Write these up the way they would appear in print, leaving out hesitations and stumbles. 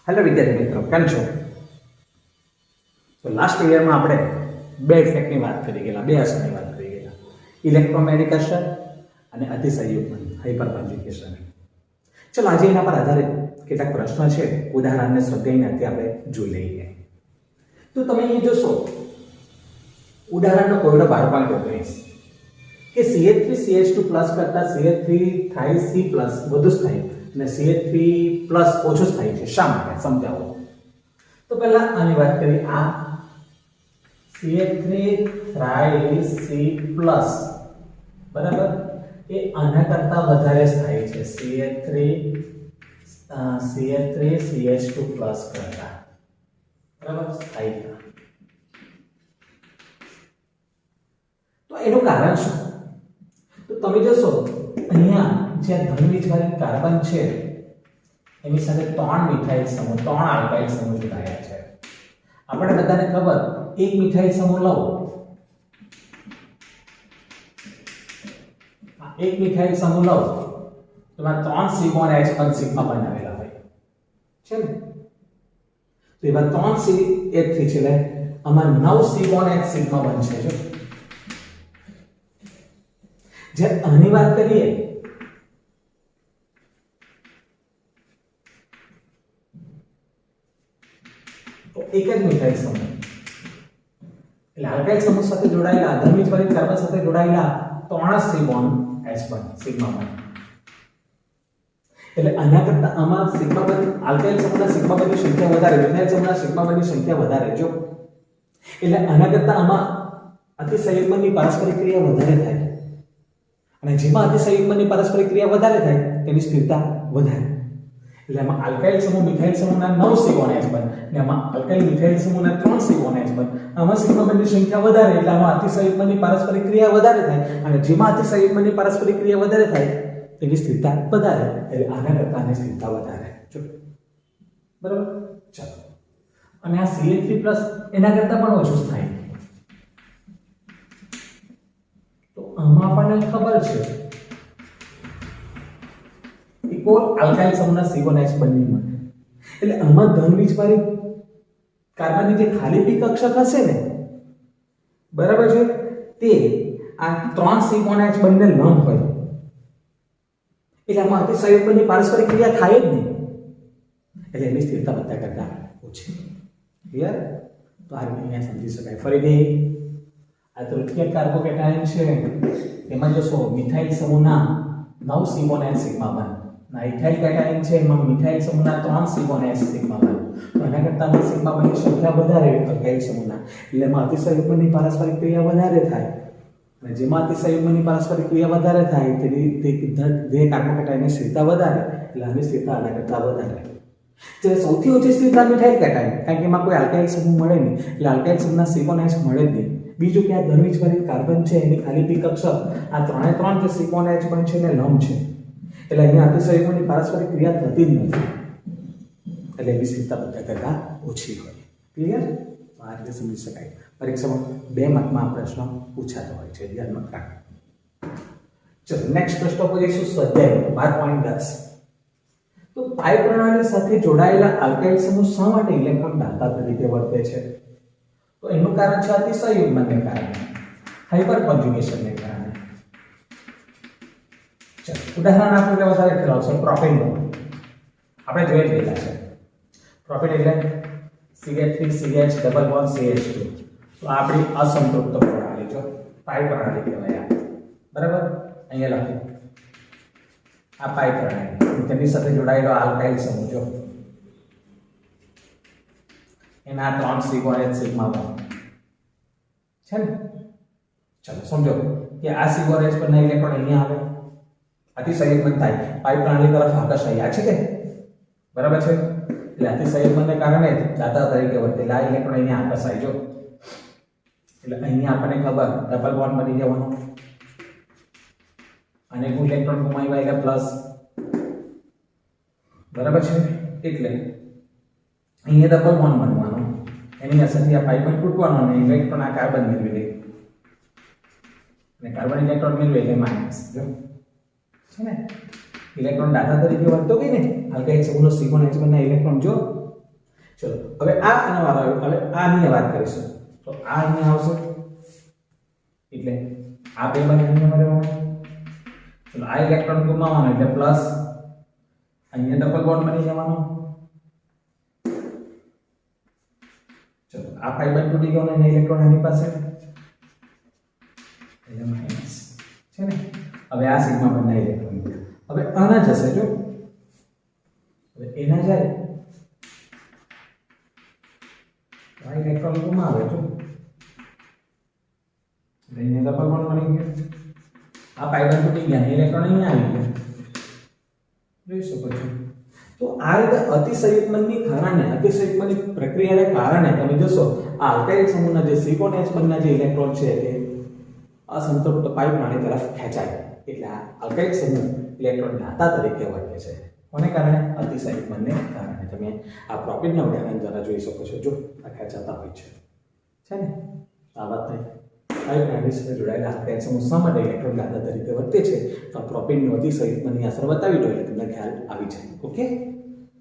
Hello विद्यार्थी मित्रों केम छो। तो लास्ट ईयर में આપણે બે ઇફેક્ટની વાત કરી ગયેલા, બે અસરની વાત કરી ગયેલા, ઇલેક્ટ્રોમેગ્નેટિક અસર અને અતિસંયુગ્મન હાઇપર કોન્જ્યુગેશન. ચલો આજે એના પર આધારિત કેટલાક પ્રશ્ન છે, ઉદાહરણને સ્વાધ્યાયને અત્યારે આપણે જોઈ લઈએ. તો તમે અહીં જોશો ઉદાહરણનો કોયડો 12.19 કે CH3 CH2 કરતા CH3 C વધુ સ્થાયી અને CH3 ઓછું સ્થાયી છે. શા માટે સમજાવો. તો પહેલા આની વાત કરી. આ CH3 C બરાબર એ આના કરતા વધારે સ્થાયી છે CH3 CH2 કરતા, બરાબર સ્થાયીતા. તો એનું કારણ શું? તો તમે જોશો અહીંયા જે ધન વીજભારિત કાર્બન છે એની સાથે 3 મિથાઇલ સમૂહ 3 આલ્કાઇલ સમૂહ જોડાયા છે. આપણે બધાને ખબર, એક મિથાઇલ સમૂહ લો, એક મિથાઇલ સમૂહ લો તો એમાં 3 સિગ્મા અને H પણ સિગ્મા બનાવેલા હોય છે ને. તો એમાં 3 CH3 છે એટલે આમાં 9 સિગ્મા અને H સિગ્મા બનશે. જો જે આની વાત કરીએ તો એક જ મિથાઇલ સમૂહ એટલે આલ્કાઇલ સમૂહ સાથે જોડાયેલા ધન વીજભારિત કાર્બન સાથે જોડાયેલા 3 સિગ્મા H પણ સિગ્મા બને. એટલે આના કરતા આમાં સિગ્મા બન આલ્કાઇલ સમૂહના સિગ્મા બનની સંખ્યા વધારે, મિથાઇલ સમૂહના સિગ્મા બનની સંખ્યા વધારે. જો એટલે આના કરતા આમાં અતિસંયુગ્મનની પારસ્પરિક ક્રિયા વધારે થાય અને જેમાં અતિસંયુગ્મનની પારસ્પરિક ક્રિયા વધારે થાય તેની સ્થિરતા વધારે. એટલે આમાં આલ્કાઇલ સમૂહ મિથાઇલ સમૂહના 9 સિગ્મા H બન અને આમાં આલ્કાઇલ મિથાઇલ સમૂહના 3 સિગ્મા H બન. આમાં સિગ્મા બનની સંખ્યા વધારે એટલે આમાં અતિસંયુગ્મનની પારસ્પરિક ક્રિયા વધારે થાય અને જેમાં અતિસંયુગ્મનની પારસ્પરિક ક્રિયા વધારે થાય તેની સ્થિરતા વધારે. એટલે આના કરતા આની સ્થિરતા વધારે. જો બરાબર. ચાલો, અને આ CH3+ એના કરતા પણ ઓછું થાય. તો આમાં આપણને ખબર છે ઇક્વલ આલ્કાઇલ સમૂહના C1H બંને મળે. એટલે આમાં ધન વીજભારિત કાર્બનની જે ખાલી પી કક્ષક હશે ને, બરાબર છે, તે આ 3 સિગ્મા H બંને લંબ હોય એટલે આમાં અતિસંયુગ્મનની પારસ્પરિક ક્રિયા થાય જ નહીં. એટલે એની સ્થિરતા બધા કરતા ઓછી. ક્લિયર? તો આ રીતે અહીંયા સમજી શકાય. ફરીથી આ તૃતીય કાર્બોકેટાયન છે એમાં જોશો મિથાઇલ સમૂહના 9 સિગ્મા H સિગ્મા બન. ઇથાઇલ કેટાયન છે એમાં મિથાઇલ સમૂહના 3 સિગ્મા H સિગ્મા બન. તો આના કરતા સિગ્મા બનની સંખ્યા વધારે આલ્કાઇલ સમૂહના એટલે એમાં અતિસંયુગ્મનની પારસ્પરિક ક્રિયા વધારે થાય અને જેમાં અતિસંયુગ્મનની પારસ્પરિક ક્રિયા વધારે થાય તેની તે કાર્બોકેટાયનની સ્થિરતા વધારે એટલે આની સ્થિરતા આના કરતા વધારે. જે સૌથી ઓછી સ્થિરતા મિથાઇલ કેટાયન, કારણ કે એમાં કોઈ આલ્કાઇલ સમૂહ મળે નહીં એટલે આલ્કાઇલ સમૂહના સિગ્મા H મળે જ નહીં. બીજું કે આ ધન વીજભારિત કાર્બન છે એની ખાલી પી કક્ષક આ 3 જે સિગ્મા H બન છે એને લંબ છે એટલે અહીંયા અતિસંયુગ્મનની પારસ્પરિક ક્રિયા થતી જ નથી એટલે એની સ્થિરતા બધા કરતા ઓછી હોય. ક્લિયર? આ રીતે સમજી શકાય. પરીક્ષામાં 2 માર્કમાં આ પ્રશ્ન પૂછાતો હોય છે, ધ્યાનમાં રાખો. ચલો નેક્સ્ટ પ્રશ્ન પર જઈશું. સ્વાધ્યાય 12.10. તો પાઇ પ્રણાલી સાથે જોડાયેલા આલ્કાઇલ સમૂહ શા માટે ઇલેક્ટ્રોન દાતા તરીકે વર્તે છે? તો એનું કારણ છે અતિસંયુગ્મનને કારણે, હાઇપર કોન્જ્યુગેશનને કારણે. ચલો ઉદાહરણ આપણે વધારે ખ્યાલ આવશે. પ્રોપેન આપણે જોઈ લીધા છે. પ્રોપેન એટલે CH3 CH double bond CH2. તો આપણી અસંતૃપ્ત પ્રણાલી, જો પાઇ પ્રણાલી કહેવાય આ, બરાબર. અહીંયા લખો આ પાઇ પ્રણાલી, તેની સાથે જોડાયેલો આલ્કાઇલ સમૂહ જો એના 3 સિગ્મા H સિગ્મા બોન્ડ છે ને. ચલો સમજો કે આ સિગ્મા H પર ના ઇલેક્ટ્રોન અહીંયા આવે, અતિસંયુગ્મન થાય, પાઇ પ્રણાલી તરફ આકર્ષાય છે કે, બરાબર છે. એટલે અતિસંયુગ્મનને કારણે દાતા તરીકે વર્તે. એટલે આ ઇલેક્ટ્રોન અહીંયા આકર્ષાય જો એટલે અહીંયા આપણને ખબર ડબલ બોન્ડ બની જવાનો અને એક ઇલેક્ટ્રોન ગુમાવ્યા એટલે પ્લસ, બરાબર છે. એટલે અહીંયા ડબલ બોન્ડ બનવાનો, એની અસરથી આ પાઇ બોન્ડ તૂટવાનો અને ઇલેક્ટ્રોન આ કાર્બન મેળવી લે અને કાર્બન ઇલેક્ટ્રોન મેળવે એટલે માઇનસ જો છે ને. ઇલેક્ટ્રોન દાતા તરીકે વર્તો કે ને આલ્કાઇલ સમૂહનો સિગ્મા H બંને ઇલેક્ટ્રોન જો ચલો હવે આ આનો વારો આવ્યો. હવે આની વાત કરીશું. તો આ અહીંયા આવશે એટલે આ બે બને અહીંયા રહેવાના. ચલો આ ઇલેક્ટ્રોન ગુમાવવાનો એટલે પ્લસ, અહીંયા ડબલ બોન્ડ બની જવાનો. ચલો આ 5 બાય 2 તૂટી ગયો ને ઇલેક્ટ્રોન આની પાસે એટલે માઈનસ છે ને. હવે આ સિગ્મા બંને ઇલેક્ટ્રોન હવે આના જશે જો. હવે એના જાય આ ઇલેક્ટ્રોન ગુમાવે જો એટલે અહીંયા ડબલ બોન્ડ બની ગયો. આ 5 બાય 2 તૂટી ગયા, ઇલેક્ટ્રોન અહીંયા આવી ગયા, જોઈ શકો છો. તો આ રીતે અતિસંયુગ્મનની કારણે, અતિસંયુગ્મનની પ્રક્રિયાને કારણે તમે જોશો આ આલ્કાઇલ સમૂહના જે C1H બંધના જે ઇલેક્ટ્રોન છે તે અસંતૃપ્ત પાઇ પ્રાણી તરફ ખેંચાય. એટલે આ આલ્કાઇલ સમૂહ ઇલેક્ટ્રોન દાતા તરીકે વર્તે છે. કોને કારણે? અતિસંયુગ્મનને કારણે. તમે આ પ્રોપીનના ઉદાહરણ દ્વારા જોઈ શકો છો. જો આ ખેંચાતા હોય છે ને. આ વાત થઈ પાઇ પ્રાણી સાથે જોડાયેલા આલ્કાઇલ સમૂહ શા માટે ઇલેક્ટ્રોન દાતા તરીકે વર્તે છે? તો પ્રોપીનની અતિસંયુગ્મનની અસર બતાવી દો એટલે તમને ખ્યાલ આવી જાય. ઓકે,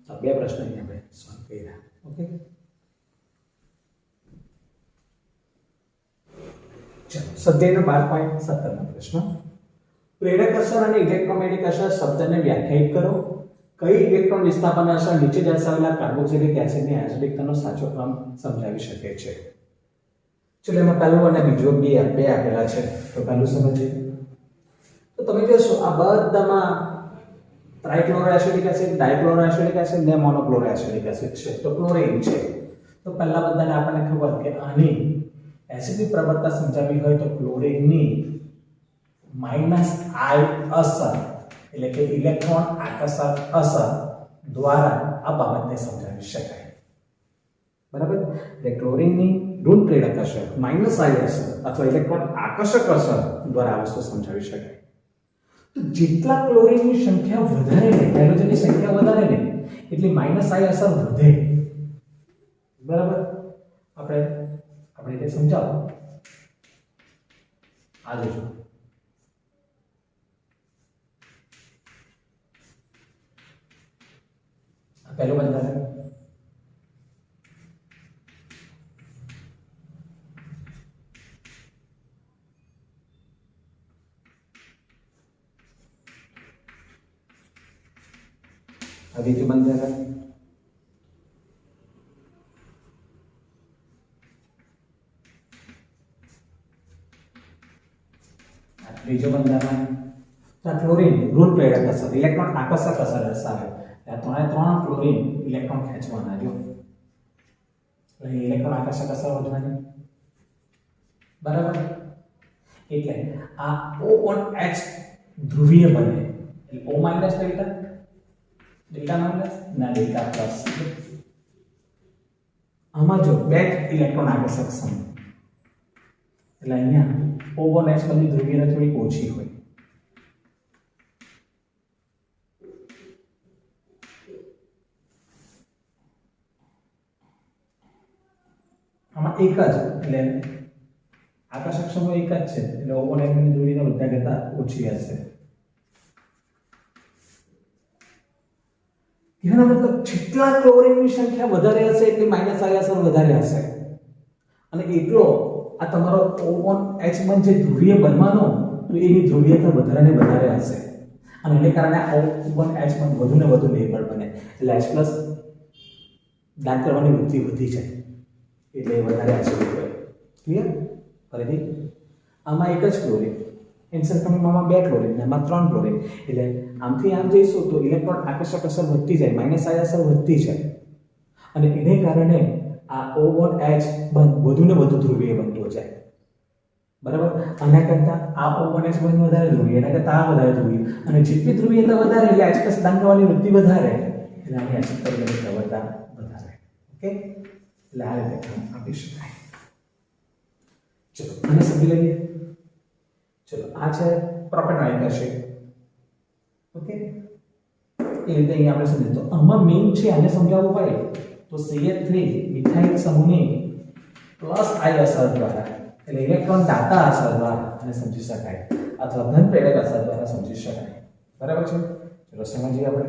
આ બે પ્રશ્ન અહીંયા આપણે સોલ્વ કર્યા. ઓકે, ચલો સ્વાધ્યાયનો 12.17 પ્રશ્ન. પ્રેરક અસર અને ઇલેક્ટ્રોમેગ્નેટિક અસર શબ્દને વ્યાખ્યાયિત કરો. કઈ ઇલેક્ટ્રોન વિસ્થાપન અસર નીચે દર્શાવેલા કાર્બોક્સિલિક એસિડની એસિડિકતાનો સાચો ક્રમ સમજાવી શકે છે? ચલો એમાં પહેલું અને બીજું બે આપેલા છે. તો પહેલું સમજીએ. તો તમે જોશો આ બધામાં ટ્રાઇક્લોરોએસિડિક એસિડ, ડાઇક્લોરોએસિડિક એસિડ ને મોનોક્લોરોએસિડિક એસિડ છે. તો ક્લોરીન છે. તો પહેલા બધાને આપણને ખબર કે આની એસિડિક પ્રવણતા સમજાવી હોય તો ક્લોરીનની -I અસર એટલે કે ઇલેક્ટ્રોન આકર્ષક અસર દ્વારા આ બાબતને સમજાવી શકાય. બરાબર? એટલે ક્લોરીનની ઋણ પ્રેરક અસર -I અસર અથવા ઇલેક્ટ્રોન આકર્ષક અસર દ્વારા આ વસ્તુ સમજાવી શકાય. તો જેટલા ક્લોરીનની સંખ્યા વધારે ને, હાઇડ્રોજનની સંખ્યા વધારે ને એટલી -I અસર વધે. બરાબર? આપણે તે સમજાવો. આ જોજો. આ પહેલું બંધારણ. આ બીજું બંધારણ. ત્રીજો બંધારણ. ક્લોરીન ઋણ પ્રેરક અસર, ઇલેક્ટ્રોન આકર્ષક અસર દર્શાવે. ત્રણે ત્રણ ક્લોરીન ઇલેક્ટ્રોન ખેંચવાના. જો એટલે ઇલેક્ટ્રોન આકર્ષક અસર વધવાની. બરાબર? એટલે આ O1H ધ્રુવીય બને. એટલે O- ડેલ્ટા, ડેલ્ટા માઇનસ ના ડેલ્ટા પ્લસ. આમાં જો બે ઇલેક્ટ્રોન આકર્ષક સમૂહ એટલે અહીંયા O1H બની ધ્રુવીયતા થોડી ઓછી હોય. આમાં એક જ એટલે આકર્ષક સમૂહ એક જ છે એટલે O1H બની ધ્રુવીયતા બધા કરતા ઓછી હશે. એનો મતલબ જેટલા ક્લોરીનની સંખ્યા વધારે હશે એટલી -I અસર વધારે હશે. અને એટલો આ તમારો O1H બંધ જે ધ્રુવીય બનવાનો તો એની ધ્રુવીયતા વધારે ને વધારે હશે. અને એને કારણે O1H બંધ વધુ ને વધુ નિર્બળ બને. એટલે H+ દાન કરવાની વૃત્તિ વધી જાય એટલે વધારે એસિડિક હોય. ક્લિયર? ફરીથી આમાં એક જ ક્લોરીન, એન્સરકમમાં બે ક્લોરીન, આમાં 3 ક્લોરીન. એટલે આમથી આમ જઈશું તો ઇલેક્ટ્રોન આકર્ષક અસર વધતી જાય, -I અસર વધતી જાય. અને એને કારણે આ O1H બંધ વધુ ને વધુ ધ્રુવીય બનતો જાય. બરાબર? આના કરતા આ O1H બંધ વધારે ધ્રુવીય, એના કરતા આ વધારે ધ્રુવીય. અને જેટલી ધ્રુવીયતા વધારે એટલે H+ દાન કરવાની વૃત્તિ વધારે એટલે આની એસિડ પરિબળની પ્રવણતા વધારે. ઓકે, એટલે આ રીતે કામ આપી શકાય. ચલો આને સમજી લઈએ. ચલો આ છે પ્રોપેનોઇક એસિડ. ઓકે, એ રીતે અહીંયા આપણે સમજીએ. તો આમાં મેઇન છે આને સમજાવવું હોય તો CH3 મિથાઇલ સમૂહની +I અસર દ્વારા એટલે ઇલેક્ટ્રોન દાતા અસર દ્વારા આને સમજી શકાય અથવા ધન પ્રેરક અસર દ્વારા સમજી શકાય. બરાબર છે? ચલો સમજીએ આપણે.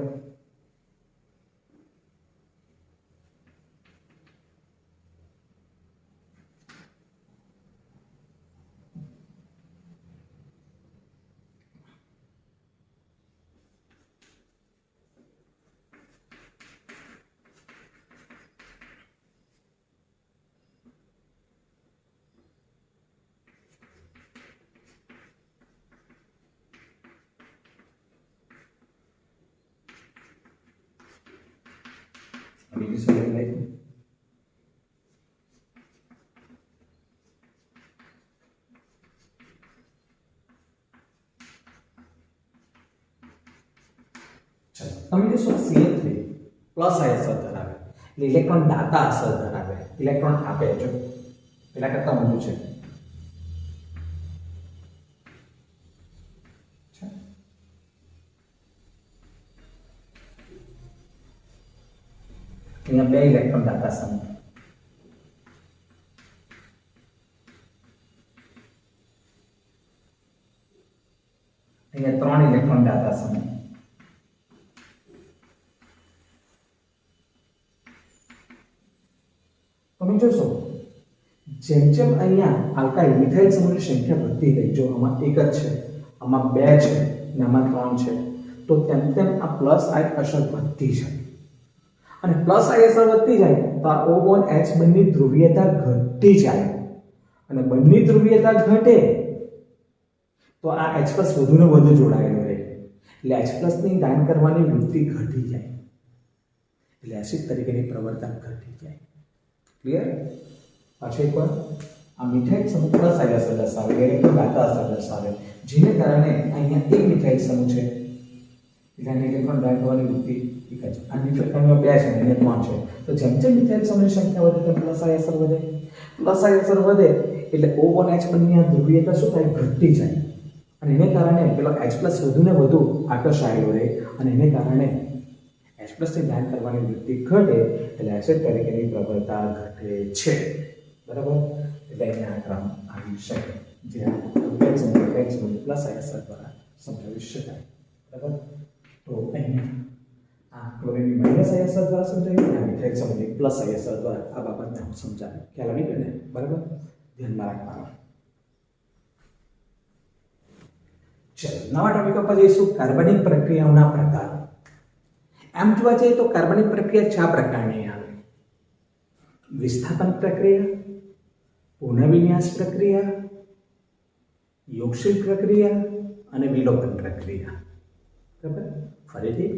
બીજું શું લખ્યું? તમે જોશો CH3 પ્લસ આઈ અસર ધરાવે એટલે ઇલેક્ટ્રોન દાતા અસર ધરાવે, ઇલેક્ટ્રોન આપે. જો પેલા કરતા ઊંધું છે. અહીંયા 2 ઇલેક્ટ્રોન દાતા સમૂહ, અહીંયા 3 ઇલેક્ટ્રોન દાતા સમૂહ. તમે જોશો જેમ જેમ અહીંયા આલ્કાઇલ મિથાઇલ સમૂહની સંખ્યા વધતી ગઈ, જો આમાં 1 જ છે, આમાં 2 છે અને આમાં 3 છે, તો તેમ તેમ આ પ્લસ આઈ અસર વધતી જાય. અને પ્લસ આઈ અસર વધતી જાય તો આ O બોન્ડ H બંધની ધ્રુવીયતા ઘટતી જાય. અને બંધની ધ્રુવીયતા ઘટે તો આ H+ વધુ ને વધુ જોડાયેલો રહે, એટલે H+ ની દાન કરવાની વૃત્તિ ઘટી જાય, એટલે એસિડ તરીકેની પ્રવર્તન ઘટી જાય. ક્લિયર? પાછળ એકવાર આ મિથાઇલ સમૂહ પ્લસ આઈ અસર દર્શાવે, ઇલેક્ટ્રોન દાતા અસર દર્શાવે, જેને કારણે અહીંયા એક મિથાઇલ સમૂહ છે એટલે આને ઇલેક્ટ્રોન દાન કરવાની વૃત્તિ એક જ. આની પ્રકારમાં 2 છે અને 3 છે, તો જેમ જેમ મિથાઇલ સમૂહની સંખ્યા વધે તેમ પ્લસ આઈ અસર વધે. પ્લસ આઈ અસર વધે એટલે O બોન્ડ H બંધની આ ધ્રુવીયતા શું થાય? ઘટતી જાય. અને એને કારણે પેલો H+ વધુ ને વધુ આકર્ષાયેલો રહે, અને એને કારણે H+ ની દાન કરવાની વૃત્તિ ઘટે, એટલે એસિડ તરીકેની પ્રબળતા ઘટે છે. બરાબર? એટલે અહીંયા આ ક્રમ આવી શકે, જે મિથાઇલ સમૂહ પ્લસ આઈ અસર દ્વારા સમજાવી શકાય. બરાબર? તો અહીંયા આ ક્લોરીનની માઇનસ આઈ અસર દ્વારા સમજાવી, અને મિથાઇલ સમૂહની પ્લસ આઈ અસર દ્વારા આ બાબતને હું સમજાવી. ખ્યાલ આવી ગયો ને? બરાબર? ધ્યાનમાં રાખવાનું. ચલો નવા ટોપિક પર જઈશું, કાર્બનિક પ્રક્રિયાઓના પ્રકાર. આમ જોવા જઈએ તો કાર્બનિક પ્રક્રિયા 4 પ્રકારની આવે: વિસ્થાપન પ્રક્રિયા, પુનઃવિન્યાસ પ્રક્રિયા, યોગશીલ પ્રક્રિયા અને વિલોપન પ્રક્રિયા. બરાબર? ફરીથી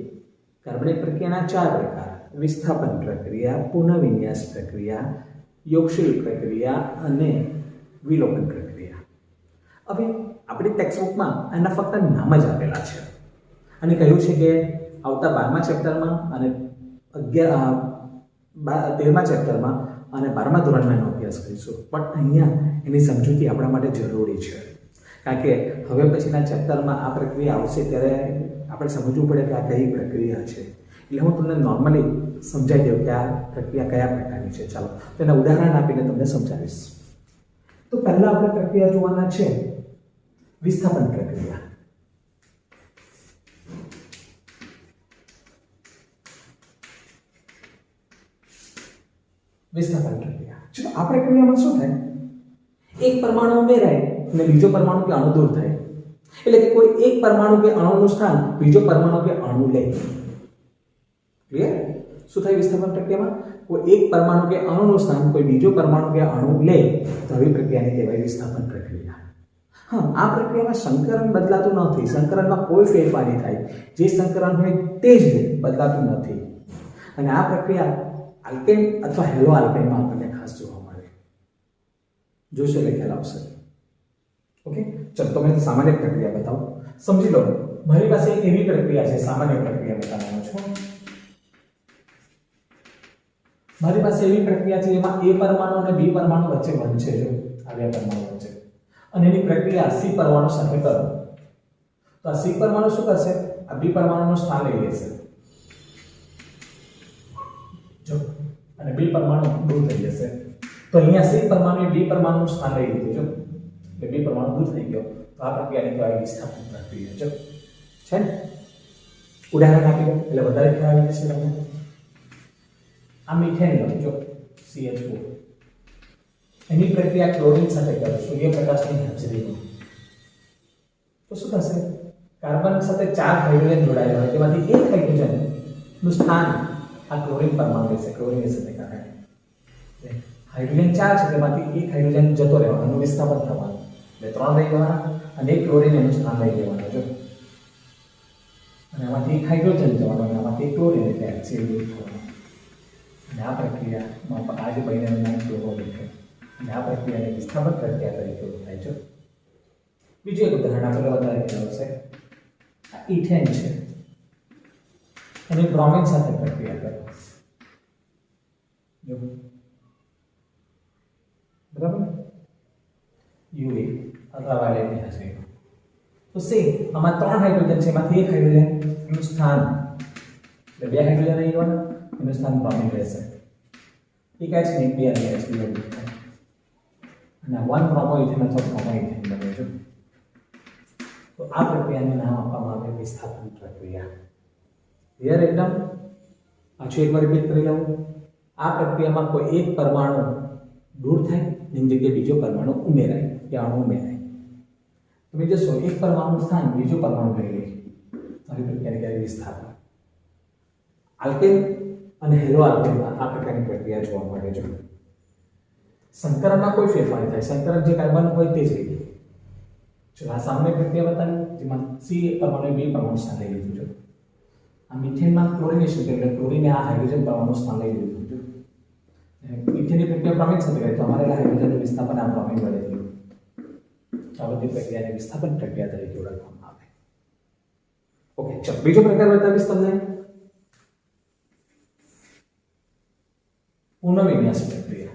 કાર્બનિક પ્રક્રિયાના 4 પ્રકાર: વિસ્થાપન પ્રક્રિયા, પુનઃવિન્યાસ પ્રક્રિયા, યોગશીલ પ્રક્રિયા અને વિલોપન પ્રક્રિયા. હવે આપણી ટેક્સ્ટબુકમાં આના ફક્ત નામ જ આપેલા છે, અને કહ્યું છે કે આવતા 12મા ચેપ્ટરમાં અને 13મા ચેપ્ટરમાં અને 12મા ધોરણમાં એનો અભ્યાસ કરીશું. પણ અહીંયા એની સમજૂતી આપણા માટે જરૂરી છે, કારણ કે હવે પછીના ચેપ્ટરમાં આ પ્રક્રિયા આવશે ત્યારે આપણે સમજવું પડે કે આ કઈ પ્રક્રિયા છે. એટલે હું તમને નોર્મલી સમજાવી દઉં કે આ પ્રક્રિયા કયા પ્રકારની છે. ચાલો તો એના ઉદાહરણ આપીને તમને સમજાવીશ. તો પહેલા આપણે પ્રક્રિયા જોવાના છે વિસ્થાપન પ્રક્રિયા. વિસ્થાપન પ્રક્રિયા. ચલો આ પ્રક્રિયામાં શું થાય? એક પરમાણુ ઉમેરાય અને બીજો પરમાણુ કે અણુ દૂર થાય, એટલે કે કોઈ એક પરમાણુ કે અણુનું સ્થાન બીજો પરમાણુ કે અણુ લે. ક્લિયર? શું થાય વિસ્થાપન પ્રક્રિયામાં? કોઈ એક પરમાણુ કે અણુનું સ્થાન કોઈ બીજો પરમાણુ કે અણુ લે તો આવી પ્રક્રિયાને કહેવાય વિસ્થાપન પ્રક્રિયા. હા, આ પ્રક્રિયામાં સંકરણ બદલાતું નથી, સંકરણમાં કોઈ ફેરફાર નહીં થાય, જે સંકરણ હોય તે જ બદલાતું નથી. અને આ પ્રક્રિયા આલ્કેન અથવા હેલો આલ્કેનમાં આપણને ખાસ જોવા મળે. જોઈશું એટલે ખ્યાલ આવશે. ઓકે, ચલો તો મેં સામાન્ય પ્રક્રિયા બતાવો. સમજી લો, મારી પાસે એક એવી પ્રક્રિયા છે, સામાન્ય પ્રક્રિયા બતાવવાનો છું. મારી પાસે એવી પ્રક્રિયા છે જેમાં A પરમાણુ અને B પરમાણુ વચ્ચે બનશે. જો આ 2 પરમાણુ વચ્ચે, અને એની પ્રક્રિયા C પરમાણુ સાથે કરો તો આ C પરમાણુ શું કરશે? આ B પરમાણુનું સ્થાન લઈ લેશે. જો અને B પરમાણુ દૂર થઈ જશે, તો અહીંયા C પરમાણુએ B પરમાણુનું સ્થાન લઈ લીધું. જો એટલે B પરમાણુ દૂર થઈ ગયો, તો આ પ્રક્રિયાને કહેવાય વિસ્થાપન પ્રક્રિયા. જો છે ને, ઉદાહરણ આપી દો એટલે વધારે ખ્યાલ આવી જશે તમને. આ મિથેન લો, જો CH4, એની પ્રક્રિયા ક્લોરીન સાથે કરો સૂર્યપ્રકાશની હાજરીમાં, તો શું થશે? કાર્બન સાથે 4 હાઇડ્રોજન જોડાયેલા હોય, તેમાંથી એક હાઇડ્રોજનનું સ્થાન આ ક્લોરીન પરમાણુ લેશે. ક્લોરીન સાથે કારણે હાઇડ્રોજન 4 છે, તેમાંથી એક હાઇડ્રોજન જતો રહેવાનો, એનું વિસ્થાપન થવાનું, એટલે 3 લઈ લેવાના અને એક ક્લોરીન એનું સ્થાન લઈ લેવાનું. જો અને આમાંથી એક હાઇડ્રોજન જવાનો અને આમાંથી એક ક્લોરીન, એટલે HCl થવાનું. અને આ પ્રક્રિયામાં આ જે બન્યાનું નામ ક્લોરોલિક છે અને આ પ્રક્રિયાને વિસ્થાપન પ્રક્રિયા તરીકે ઓળખાય છે. બીજું એક ઉદાહરણ આપણે વધારે કહેવું છે, આ ઇથેન છે અને બ્રોમિન સાથે પ્રક્રિયા કરો. જો બરાબર યુવી અલ્ટ્રાવાયોલેટ હશે તો સેમ આમાં 3 હાઇડ્રોજન છે, એમાંથી એક હાઇડ્રોજન એનું સ્થાન એટલે 2 હાઇડ્રોજન અહીં આવવાના, એનું સ્થાન બ્રોમિન રહેશે. એક આ છે ને 2 અને H2 અને 1 બ્રોમો ઇથેન અથવા બ્રોમો ઇથેન બને છે. તો આ પ્રક્રિયાને નામ આપવામાં આવે વિસ્થાપન પ્રક્રિયા. ક્લિયર એકદમ? પાછું એકવાર રિપીટ કરી લઉં. આ પ્રક્રિયામાં કોઈ એક પરમાણુ દૂર થાય એની જગ્યાએ બીજો પરમાણુ ઉમેરાય કે અણુ ઉમેરાય. તમે જોશો એક પરમાણુ સ્થાન બીજો પરમાણુ લઈ લે આવી પ્રક્રિયાને કહેવાય વિસ્થાપન. આલ્કેન અને હેલો આલ્કેનમાં આ પ્રકારની પ્રક્રિયા જોવા મળે છે. સંકરણમાં કોઈ ફેરફાર નહીં થાય, સંકરણ જે કાર્બન હોય તે જ રીતે. ચલો આ સામાન્ય પ્રક્રિયા બતાવી જેમાં સી પરમાણુ બે પરમાણુ સ્થાન લઈ લીધું છે. આ મિથેનમાં ક્લોરિનેશન એટલે ક્લોરીને આ હાઇડ્રોજન પરમાણુ સ્થાન લઈ લીધું છે. મિથેનની પ્રક્રિયા બ્રોમિન સાથે કરે તો અમારે હાઇડ્રોજનનું વિસ્થાપન આ બ્રોમિન વડે થયું. આ બધી પ્રક્રિયાને વિસ્થાપન પ્રક્રિયા તરીકે ઓળખવામાં આવે. ઓકે, ચલો બીજો પ્રકાર બતાવીશ તમને, પુનઃવિન્યાસ પ્રક્રિયા.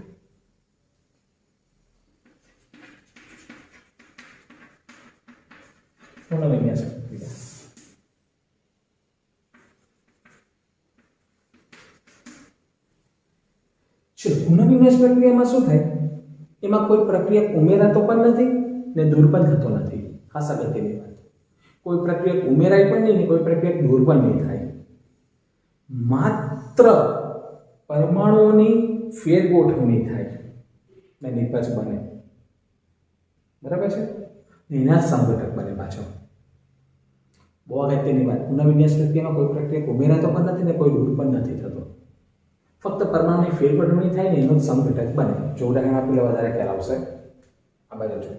પુનઃવિન્યાસ પ્રક્રિયા ચલો પુનઃવિન્યાસ પ્રક્રિયામાં શું થાય, એમાં કોઈ પ્રક્રિયા ઉમેરાતો પણ નથી ને દૂર પણ થતો નથી. ખાસ અગત્યની વાત, કોઈ પ્રક્રિયા ઉમેરાય પણ નહીં ને કોઈ પ્રક્રિયા દૂર પણ નહીં થાય. માત્ર પરમાણુઓની ફેરગોઠવણી થાય ને નિપજ બને. બરાબર છે? એના સંઘટક બને પાછો. બહુ અગત્યની વાત, પુનઃવિન્યાસ પ્રક્રિયામાં કોઈ પ્રક્રિયા ઉમેરાતો પણ નથી ને કોઈ દૂર પણ નથી થતો. ફક્ત પરમાણુની ફેરબદલણી થાય ને એનો સમઘટક બને. જો ઉદાહરણ આપી લે વધારે ખ્યાલ આવશે. આ બાજુ જો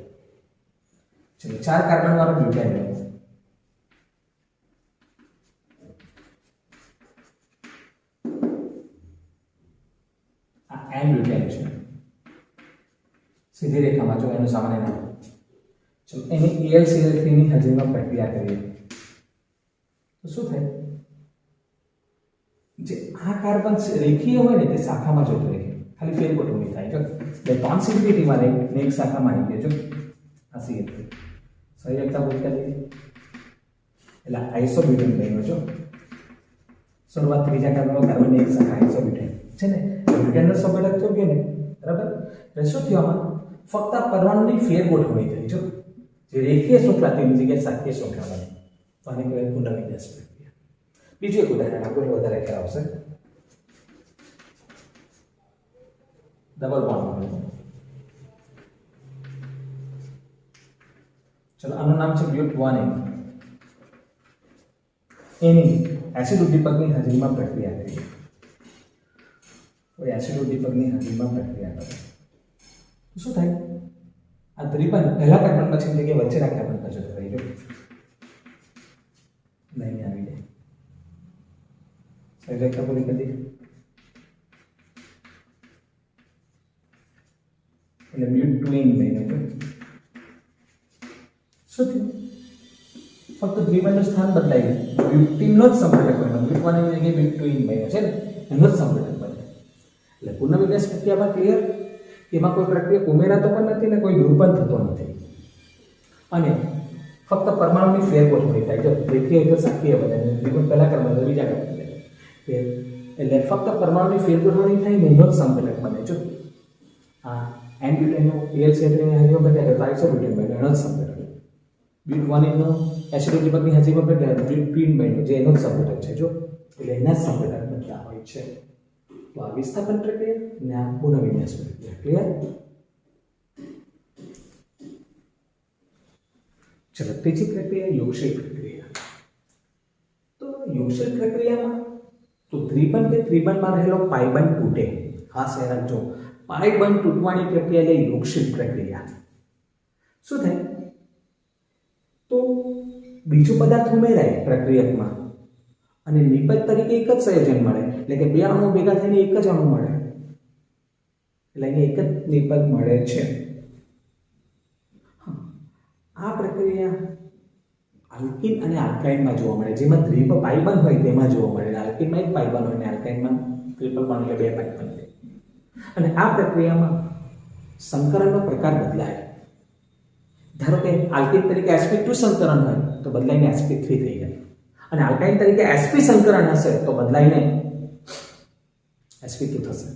ચલો 4 કાર્બન વાળો બ્યુટેન લો. આ એન બ્યુટેન છે, સીધી રેખામાં જો એનું સામાન્ય નામ. ચલો એની AlCl3 ની હાજરીમાં પ્રક્રિયા કરીએ તો શું થાય, જે આ કાર્બન રેખીય હોય ને તે શાખામાં જતો રહે, ખાલી ફેરબદલણી થાય. જો બે 3 CH3 માં ને એક શાખામાં આવી ગયો. જો આ CH3 સંયોજકતા બોલ કરી એટલે આઇસોબ્યુટેન બન્યો. જો શરૂઆત ત્રીજા કાર્બનમાં કાર્બનની એક શાખા આઇસોબ્યુટેન છે ને, બ્યુટેનનો સંઘટક તો ગયો ને. બરાબર? એટલે શું થયું આમાં, ફક્ત પરમાણુની ફેરગોઠવણી થઈ. જો જે રેખીય શૃંખલા તેની જગ્યાએ શાખીય શૃંખલા બની. તો આને કહેવાય પુનઃવિન્યાસ પ્રક્રિયા. બીજું એક ઉદાહરણ આપણે વધારે ખ્યાલ આવશે. Double bond. ચલો આનું નામ છે બ્યુટ-1. એની એસિડ ઉદ્દીપકની હાજરીમાં પ્રક્રિયા કરી. કોઈ એસિડ ઉદ્દીપકની હાજરીમાં પ્રક્રિયા કરે તો શું થાય, આ ત્રિબંધ પહેલા કાર્બન પછી જગ્યાએ વચ્ચેના કાર્બન પર જતો રહી. જો નહીં આવી જાય સંયોજકતા પૂરી કરી એટલે બ્યુટ-2 બન્યો. છે શું થયું, ફક્ત ત્રિબંધનું સ્થાન બદલાઈ ગયું, બ્યુટીનનો જ સંઘટક બન્યો. બ્યુટ-1 ની જગ્યાએ બ્યુટ-2 બન્યો છે ને, એનો જ સંઘટક બન્યો. એટલે પુનઃવિન્યાસ પ્રક્રિયામાં ક્લિયર, એમાં કોઈ પ્રક્રિયા ઉમેરાતો પણ નથી ને કોઈ દૂર પણ થતો નથી, અને ફક્ત પરમાણુની ફેરગોઠવણી થાય. જો રેખીય તો શાખીય બને, ત્રિબંધ પહેલા ક્રમમાં તો બીજા ક્રમમાં એટલે ફક્ત પરમાણુની ફેરગોઠવણી થાય ને એનો જ સંઘટક બને. જો આ એન બ્યુટેનનો AlCl3 ની હાજરીમાં બન્યો તો આઇસોબ્યુટેન બન્યો, એનો જ સંઘટક. બ્યુટ-1 નો એસિડ ઉદ્દીપકની હાજરીમાં બન્યો બ્યુટ-2 બન્યો, જે એનો જ સંઘટક છે. જો એટલે એના જ સંઘટક બનતા હોય છે. તો આ વિસ્થાપન પ્રક્રિયા અને આ પુનઃવિન્યાસ પ્રક્રિયા. ક્લિયર? ચલો ત્રીજી પ્રક્રિયા યોગશીલ પ્રક્રિયા. તો યોગશીલ પ્રક્રિયામાં તો ત્રિબંધ કે ત્રિબંધમાં રહેલો પાઇબંધ તૂટે. ખાસ યાદ રાખજો, પાઇબંધ તૂટવાની પ્રક્રિયા એટલે યોગશીલ પ્રક્રિયા. શું થાય, તો બીજો પદાર્થ ઉમેરાય પ્રક્રિયકમાં અને નિપજ તરીકે એક જ સંયોજન મળે, એટલે કે બે અણુ ભેગા થઈને એક જ અણુ મળે, એટલે અહીંયા એક જ નિપજ મળે છે. આ પ્રક્રિયા આલ્કીન અને આલ્કાઇનમાં જોવા મળે, જેમાં દ્વિ પાઈ બંધ હોય તેમાં જોવા મળે. આલ્કીનમાં એક પાઈ બંધ હોય અને આલ્કાઇનમાં ટ્રિપલ બોન્ડ એટલે બે પાઈ બંધ હોય. અને આ પ્રક્રિયામાં સંકરણનો પ્રકાર બદલાય. ધારો કે આલ્કીન તરીકે sp2 સંકરણ હોય તો બદલાઈને sp3 થઈ જાય, અને આલ્કાઇન તરીકે sp સંકરણ હશે તો બદલાઈને sp2 થશે.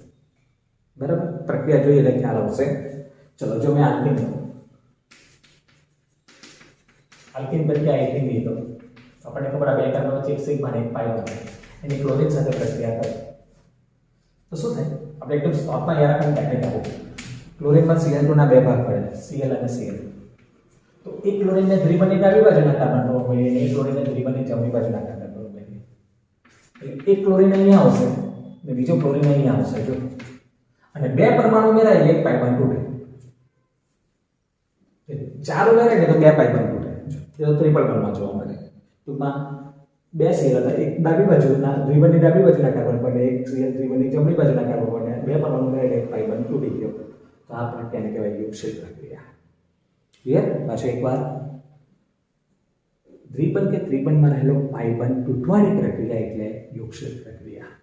બરાબર, પ્રક્રિયા જોઈએ એટલે ખ્યાલ આવશે. ચલો, જો મેં આલ્કીન તરીકે આલ્કીન લીધો તો આપણને ખબર આ બે કાર્બન વચ્ચે એક સિગ્મા અને એક પાઈ બને, એની ક્લોરીન સાથે પ્રક્રિયા કરે તો શું થાય? આપણે એકદમ સ્ટોપમાં યાદ રાખવાની ટેકનિક આપો. ક્લોરીનમાં Cl2 ના બે ભાગ પડે, Cl અને Cl. તો એક ક્લોરીનને દ્વિબંધની ડાબી બાજુના કાર્બન હોય અને એક ક્લોરીનને દ્વિબંધની જમણી બાજુના કાર્બન હોય. એટલે એક ક્લોરીન અહીંયા આવશે અને બીજો ક્લોરીન અહીંયા આવશે, જો, અને બે પરમાણુ ઉમેરાય એટલે એક પાઈ બંધ તૂટે. ચાર ઉમેરાય એટલે તો બે પાઈ બંધ તૂટે. એ તો ટ્રિપલ બોન્ડમાં જોવા મળે. ટૂંકમાં બે Cl હતા, એક ડાબી બાજુના દ્વિબંધની ડાબી બાજુના કાર્બન બને, એક Cl દ્વિબંધની જમણી બાજુના કાર્બન બને, બે પરમાણુ ઉમેરાય એટલે એક પાઈ બંધ તૂટી ગયો. તો આ પ્રક્રિયાને કહેવાય યુગશીલ પ્રક્રિયા. ક્લિયર? પાછો એકવાર, દ્વિબંધ કે ત્રિબંધમાં રહેલો પાઈ બંધ તૂટવાની પ્રક્રિયા એટલે યુગશીલ પ્રક્રિયા.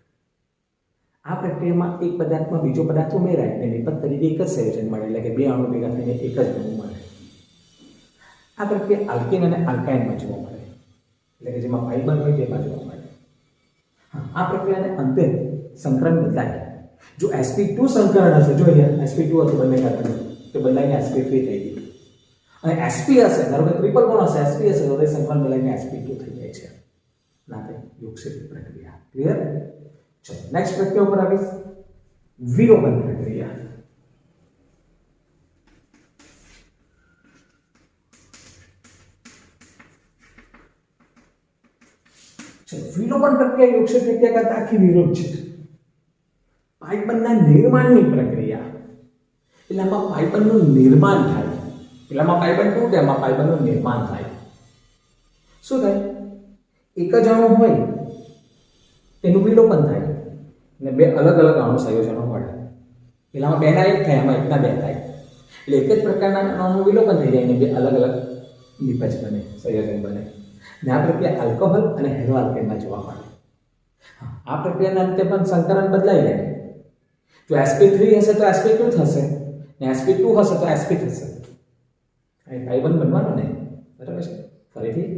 આ પ્રક્રિયામાં એક પદાર્થમાં બીજો પદાર્થ ઉમેરાય અને નિપજ તરીકે એક જ સંયોજન મળે, એટલે કે બે અણુ ભેગા થઈને એક જ અણુ મળે. આ પ્રક્રિયા આલ્કીન અને આલ્કાઇનમાં જોવા મળે, એટલે કે જેમાં પાઈ બંધ હોય તેમાં જોવા મળે. આ પ્રક્રિયાને અંતે સંકરણ બદલાય. જો sp2 સંકરણ હશે, જો અહીંયા sp2 હતું બંને કાર્બન, તો બદલાઈને sp3 થઈ ગયું. અને sp હશે, ધારો કે ટ્રિપલ બોન્ડ હશે, sp હશે તો તે સંકરણ બદલાઈને sp2 થઈ જાય છે. નાતે યુગશીલ પ્રક્રિયા. ક્લિયર? ચલો, નેક્સ્ટ પ્રક્રિયા ઉપર આવીશ, વિલોપન પ્રક્રિયા. વિલોપન પ્રક્રિયા યુગશીલ પ્રક્રિયા કરતા આખી વિરુદ્ધ છે. પાઈ બંધના નિર્માણની પ્રક્રિયા, એટલે આમાં પાઈ બંધનું નિર્માણ થાય, પેલામાં પાઈ બંધ તૂટે, એમાં પાઈ બંધનું નિર્માણ થાય. શું થાય? એક જ અણુ હોય તેનું વિલોપન થાય અને બે અલગ અલગ અણુ સંયોજનો મળે. પેલામાં બે ના એક થાય, એમાં એકના બે થાય, એટલે એક જ પ્રકારના અણુનું વિલોપન થઈ જાય અને બે અલગ અલગ નિપજ બને, સંયોજન બને. આ પ્રક્રિયા આલ્કોહોલ અને હેલો આલ્કેનમાં જોવા મળે. આ પ્રક્રિયાના અંતે પણ સંકરણ બદલાઈ જાય. જો sp3 હશે તો sp2 થશે, ને sp2 હશે તો sp થશે. અહીં પાઈ બંધ બનવાનું ને, બરાબર છે? ફરીથી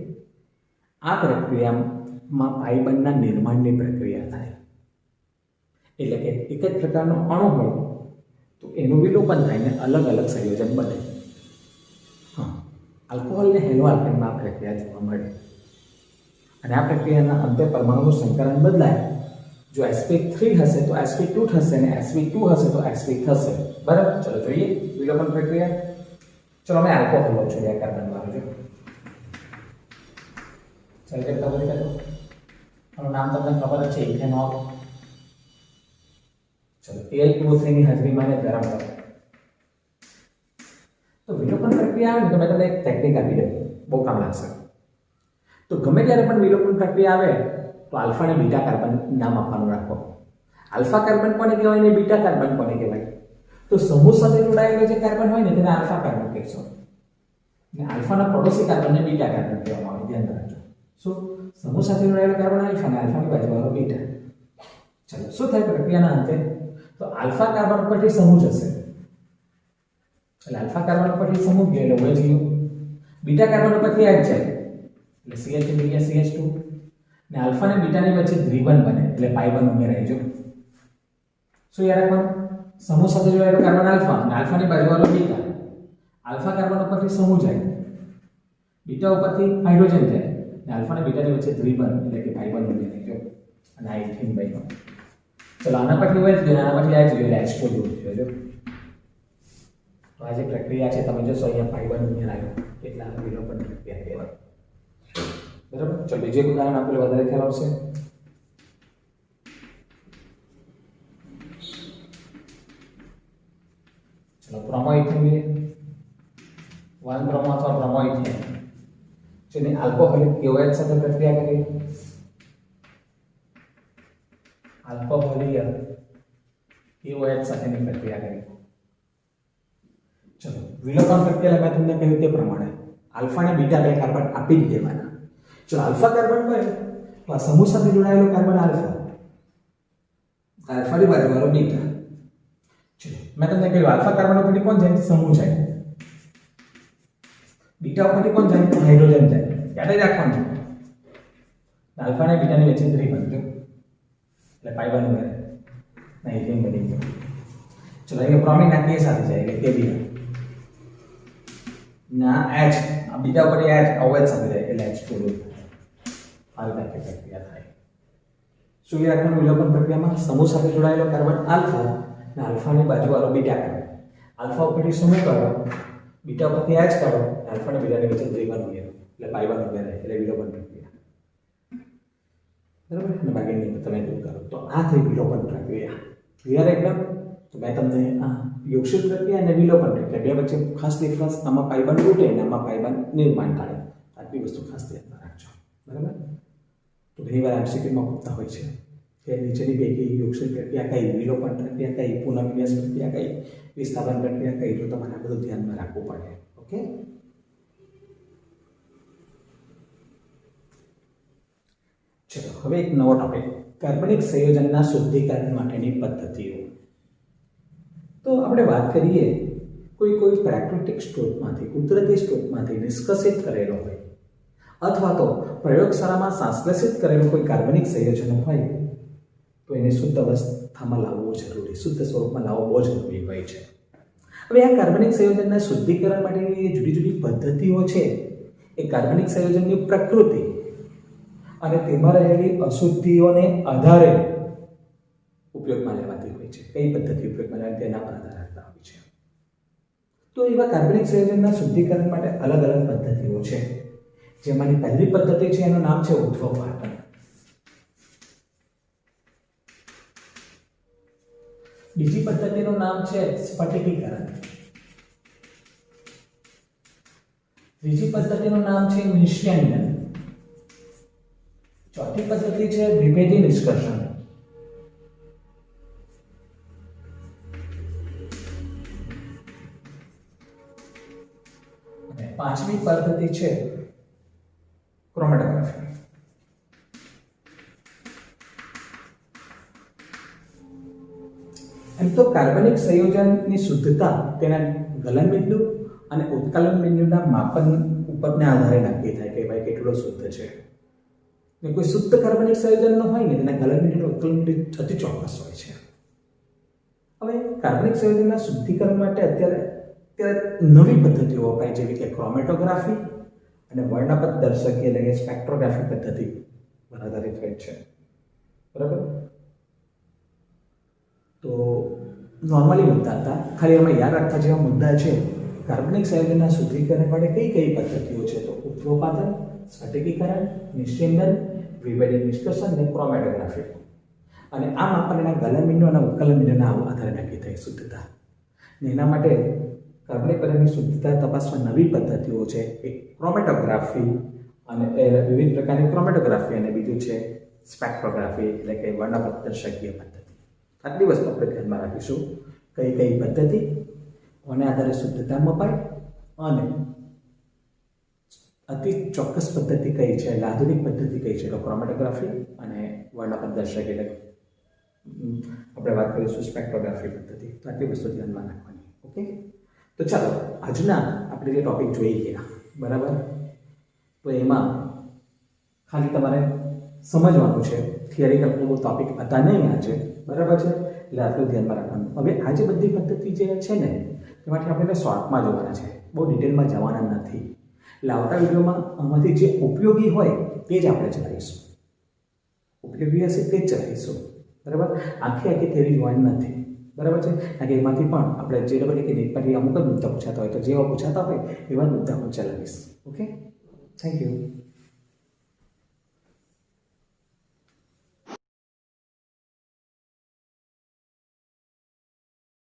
આ પ્રક્રિયામાં પાઈ બંધના નિર્માણની પ્રક્રિયા થાય, એટલે કે એક જ પ્રકારનો અણુ હોય તો એનું વિલોપન થાય ને અલગ અલગ સંયોજન બને. આલ્કોહોલ ને હેલો આલ્કેનમાં આ પ્રક્રિયા જોવા મળે. અને આ પ્રક્રિયાના અંતે પરમાણુનું સંકરણ બદલાય. જો sp3 હશે તો sp2 થશે, અને sp2 હશે તો sp થશે. બરાબર? ચલો જોઈએ વિલોપન પ્રક્રિયા. ચલો મેં આલ્કોહોલ લઉં છું, બે કાર્બન વાળું. જો ચાલ કરતા બોલી કાઢો, આનું નામ તમને ખબર જ છે, ઇથેનોલ. ચલો Al2O3 ની હાજરીમાં એને ગરમ કરો. તો વિલોપન પ્રક્રિયા આવે ને તો મેં તમને એક ટેકનિક આપી દઉં, બહુ કામ લાગશે. તો ગમે ત્યારે પણ વિલોપન પ્રક્રિયા આવે તો આલ્ફા અને બીટા કાર્બન નામ આપવાનું રાખો. આલ્ફા કાર્બન કોને કહેવાય ને બીટા કાર્બન કોને કહેવાય? તો સમૂહ સાથે જોડાયેલો જે કાર્બન હોય ને તેને આલ્ફા કાર્બન કહેશો, અને આલ્ફાના પડોશી કાર્બનને બીટા કાર્બન કહેવામાં આવે. ધ્યાન રાખજો. શું? સમૂહ સાથે જોડાયેલો કાર્બન આલ્ફા અને આલ્ફાની બાજુવાળો બીટા. ચલો, શું થાય પ્રક્રિયાના અંતે? તો આલ્ફા કાર્બન પરથી સમૂહ જશે, એટલે આલ્ફા કાર્બન પરથી સમૂહ ગયો એટલે OH ગયો. બીટા કાર્બન પરથી આ જ જાય એટલે CH2 જગ્યા CH2, ને આલ્ફા અને બીટાની વચ્ચે દ્વિબંધ બને એટલે પાઈ બંધ ઉમેરાય. જો શું યાદ રાખવાનું? સમૂહ સાથે જોડાયેલો કાર્બન આલ્ફા અને આલ્ફાની બાજુવાળો બીટા. આલ્ફા કાર્બન ઉપરથી સમૂહ જાય, બીટા ઉપરથી હાઇડ્રોજન જાય, અને આલ્ફા અને બીટાની વચ્ચે દ્વિબંધ એટલે કે પાઈ બંધ ઉમેરાય. જો અને આ ઇથેન બન્યો. ચલો આના પરથી OH ગયો, આના પરથી આ જોઈએ એટલે H2 દૂર થયો. જો તો આ જે પ્રક્રિયા છે તમે જોશો અહીંયા પાઈ બંધ ઉમેરાયો, એટલા વિલોપન પ્રક્રિયા કહેવાય. બરાબર? ચલો બીજું એક ઉદાહરણ આપણે વધારે ખ્યાલ આવશે. ચલો બ્રોમોઇથેન લઈએ, 1 બ્રોમો અથવા બ્રોમોઇથેન જેને આલ્કોહોલિક KOH સાથે પ્રક્રિયા કરીએ આલ્કોહોલીય KOH સાથેની પ્રક્રિયા કરી. ચલો વિલોપન પ્રક્રિયા મેં તમને કહ્યું તે પ્રમાણે આલ્ફા અને બીટા બે કાર્બન આપી જ દેવાના. જો આલ્ફા કાર્બન હોય તો આ સમૂહ સાથે જોડાયેલો કાર્બન આલ્ફા, આલ્ફાની બાજુવાળો બીટા. ચલો મેં તમને કહ્યું આલ્ફા કાર્બન ઉપરથી કોણ જાય? સમૂહ જાય. બીટા ઉપરથી કોણ જાય? તો હાઇડ્રોજન જાય. યાદ જ રાખવાનું. આલ્ફા અને બીટાની વચ્ચે ત્રિબંધ જો એટલે પાઈ બની ગયો નહીં કેમ બની ગયો. ચલો અહીંયા પ્રોમિન ના કે સાથે જાય એટલે કે ના H આ બીજા ઉપર H OH સાથે જાય એટલે H2 આ રીતે પ્રક્રિયા થાય. શું યાદ રાખવાનું? વિલોપન પ્રક્રિયામાં સમૂહ સાથે જોડાયેલો કાર્બન આલ્ફા અને આલ્ફાની બાજુવાળો બીટા કાર્બન. આલ્ફા ઉપરથી સમૂહ કાઢો, બીટા ઉપરથી H કાઢો, આલ્ફા અને બીટાની વચ્ચે ત્રિબંધ ઉમેરો એટલે પાઈ બની ગયો એટલે વિલોપન પ્રક્રિયા. બરાબર ને? બાકીની તમે દૂર કરો તો આ થઈ વિલોપન પ્રક્રિયા. ક્લિયર એકદમ? તો મેં તમને આ યોગક્ષેપ પ્રક્રિયા અને વિલોપન પ્રક્રિયા બે વચ્ચે ખાસ ડિફરન્સ, આમાં પાઇબંધ તૂટે અને આમાં પાઇબંધ નિર્માણ થાય. આટલી વસ્તુ ખાસ ધ્યાનમાં રાખજો. બરાબર? તો ઘણીવાર એમસીક્યુમાં પૂછતા હોય છે કે નીચેની પૈકી યોગક્ષેપ પ્રક્રિયા કઈ, વિલોપન પ્રક્રિયા કઈ, પુનઃવિન્યાસ પ્રક્રિયા કઈ, વિસ્થાપન પ્રક્રિયા કઈ, તો તમારે આ બધું ધ્યાનમાં રાખવું પડે. ઓકે? ચલો હવે એક નવો ટોપિક, કાર્બનિક સંયોજનના શુદ્ધિકરણ માટેની પદ્ધતિઓ. તો આપણે વાત કરીએ કોઈ પ્રાકૃતિક સ્ત્રોતમાંથી, કુદરતી સ્ત્રોતમાંથી નિષ્કાસિત કરેલો હોય અથવા તો પ્રયોગશાળામાં સંશ્લેષિત કરેલું કોઈ કાર્બનિક સંયોજન હોય તો એને શુદ્ધ અવસ્થામાં લાવવું જરૂરી, શુદ્ધ સ્વરૂપમાં લાવવું બહુ જરૂરી હોય છે. હવે આ કાર્બનિક સંયોજનના શુદ્ધિકરણ માટેની જુદી જુદી પદ્ધતિઓ છે એ કાર્બનિક સંયોજનની પ્રકૃતિ અને તેમાં રહેલી અશુદ્ધિઓને આધારે ઉપયોગમાં લેવાતી હોય છે. કઈ પદ્ધતિ ઉપયોગમાં લેવાય તેના પર આધાર રાખતા હોય છે. તો એવા કાર્બનિક સંયોજનના શુદ્ધિકરણ માટે અલગ અલગ પદ્ધતિઓ છે. જેમાંની પહેલી પદ્ધતિ છે એનું નામ છે ઉદ્ધવપાટન. બીજી પદ્ધતિનું નામ છે સ્ફટિકીકરણ. ત્રીજી પદ્ધતિનું નામ છે નિષ્યંદન. ચોથી પદ્ધતિ છે વિભેદી નિષ્કર્ષણ. અને પાંચમી પદ્ધતિ છે ક્રોમેટોગ્રાફી. એમ તો કાર્બનિક સંયોજનની શુદ્ધતા તેના ગલન બિંદુ અને ઉત્કલન બિંદુના માપન ઉપરના આધારે નક્કી થાય કે ભાઈ કેટલો શુદ્ધ છે. કોઈ શુદ્ધ કાર્બનિક સંયોજન ન હોય ને તેના ગલન બિંદુ ઉત્કલન બિંદુ અતિ ચોક્કસ હોય છે. હવે કાર્બનિક સંયોજનના શુદ્ધિકરણ માટે અત્યારે નવી પદ્ધતિઓ વપરાય જેવી કે ક્રોમેટોગ્રાફી અને વર્ણપટદર્શકી એટલે કે સ્પેક્ટ્રોગ્રાફી પદ્ધતિ પર આધારિત હોય છે. બરાબર? તો નોર્મલી મુદ્દા હતા, ખાલી એમાં યાદ રાખવા જેવા મુદ્દા છે. કાર્બનિક સંયોજનના શુદ્ધિકરણ માટે કઈ પદ્ધતિઓ છે? તો ઉદ્ધવપાટન, સ્ફટિકીકરણ, નિષ્યંદન, વિભેદી નિષ્કર્ષણ અને ક્રોમેટોગ્રાફી. અને આ માપન એના ગલન બિંદુ અને ઉત્કલન બિંદુના આધારે નક્કી થાય શુદ્ધતા. ને એના માટે કાર્બનિક પદાર્થની શુદ્ધતા તપાસવા નવી પદ્ધતિઓ છે. એક ક્રોમેટોગ્રાફી અને વિવિધ પ્રકારની ક્રોમેટોગ્રાફી અને બીજું છે સ્પેક્ટ્રોગ્રાફી એટલે કે વર્ણપટદર્શકીય પદ્ધતિ. આટલી વસ્તુ આપણે ધ્યાનમાં રાખીશું. કઈ પદ્ધતિ અને આધારે શુદ્ધતા મપાય અને અતિ ચોક્કસ પદ્ધતિ કઈ છે, એટલે આધુનિક પદ્ધતિ કઈ છે તો ક્રોમેટોગ્રાફી અને વર્ણપટદર્શક એટલે આપણે વાત કરીશું સ્પેક્ટ્રોગ્રાફી પદ્ધતિ. તો આટલી વસ્તુ ધ્યાનમાં રાખવાની. ઓકે? તો ચાલો આજના આપણે જે ટોપિક જોઈ ગયા, બરાબર, તો એમાં ખાલી તમારે સમજવાનું છે. થિયરિકલ કોઈ ટોપિક હતા નહીં આજે, બરાબર છે? એટલે આટલું ધ્યાનમાં રાખવાનું. હવે આ જે બધી પદ્ધતિ જે છે ને એમાંથી આપણે શોર્ટમાં જોવાના છે, બહુ ડિટેલમાં જવાના નથી. એટલે આવતા વિડીયોમાં આમાંથી જે ઉપયોગી હોય તે જ આપણે ચલાવીશું. ઉપયોગી હશે તે જ ચલાવીશું. બરાબર? આખી થિયરી જોવાની નથી. બરાબર છે? કારણ કે એમાંથી પણ આપણે જે કે નીટમાંથી અમુક જ મુદ્દા પૂછાતા હોય તો જેવા પૂછાતા હોય એવા મુદ્દા હું ચલાવીશ. ઓકે? Thank you.